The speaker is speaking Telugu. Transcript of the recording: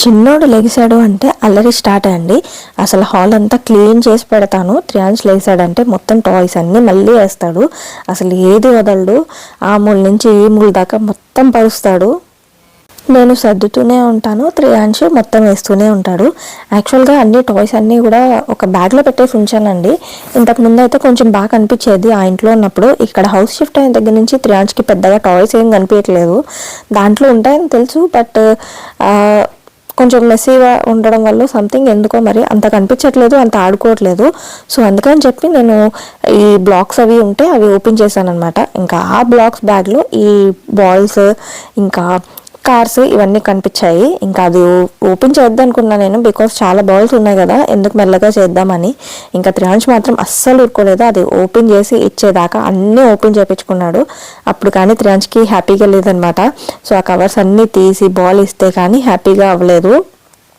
చిన్నోడు లెగిసాడు అంటే అల్లరి స్టార్ట్ అండి. అసలు హాల్ అంతా క్లీన్ చేసి పెడతాను. త్రియాంష్ లేసాడంటే మొత్తం టాయ్స్ అన్నీ మళ్ళీ వేస్తాడు. అసలు ఏది వదలడు. ఆ మూల నుంచి ఈ మూల దాకా మొత్తం పరుస్తాడు. నేను సర్దుతూనే ఉంటాను, త్రియాంష్ మొత్తం వేస్తూనే ఉంటాడు. యాక్చువల్గా అన్ని టాయ్స్ అన్నీ కూడా ఒక బ్యాగ్లో పెట్టేసి ఉంచానండి. ఇంతకుముందు అయితే కొంచెం బాగా కనిపించేది ఆ ఇంట్లో ఉన్నప్పుడు. ఇక్కడ హౌస్ షిఫ్ట్ అయిన దగ్గర నుంచి త్రియాంష్కి పెద్దగా టాయ్స్ ఏం కనిపించట్లేదు. దాంట్లో ఉంటాయని తెలుసు, బట్ కొంచెం మెస్సీగా ఉండడం వల్ల సంథింగ్ ఎందుకో మరి అంత కనిపించట్లేదు, అంత ఆడుకోవట్లేదు. సో అందుకని చెప్పి నేను ఈ బ్లాక్స్ అవి ఉంటే అవి ఓపెన్ చేశాను అనమాట. ఇంకా ఆ బ్లాక్స్ బ్యాగ్లో ఈ బాల్స్ ఇంకా కార్స్ ఇవన్నీ కనిపించాయి. ఇంకా అది ఓపెన్ చేద్దాం అనుకున్నా నేను, బికాస్ చాలా బాల్స్ ఉన్నాయి కదా, ఎందుకు మెల్లగా చేద్దామని. ఇంకా త్రియాంష్ మాత్రం అస్సలు ఊరుకోలేదు. అది ఓపెన్ చేసి ఇచ్చేదాకా అన్నీ ఓపెన్ చేయించుకున్నాడు. అప్పుడు కానీ త్రియాంష్కి హ్యాపీగా లేదనమాట. సో ఆ కవర్స్ అన్నీ తీసి బాల్ ఇస్తే కానీ హ్యాపీగా అవ్వలేదు.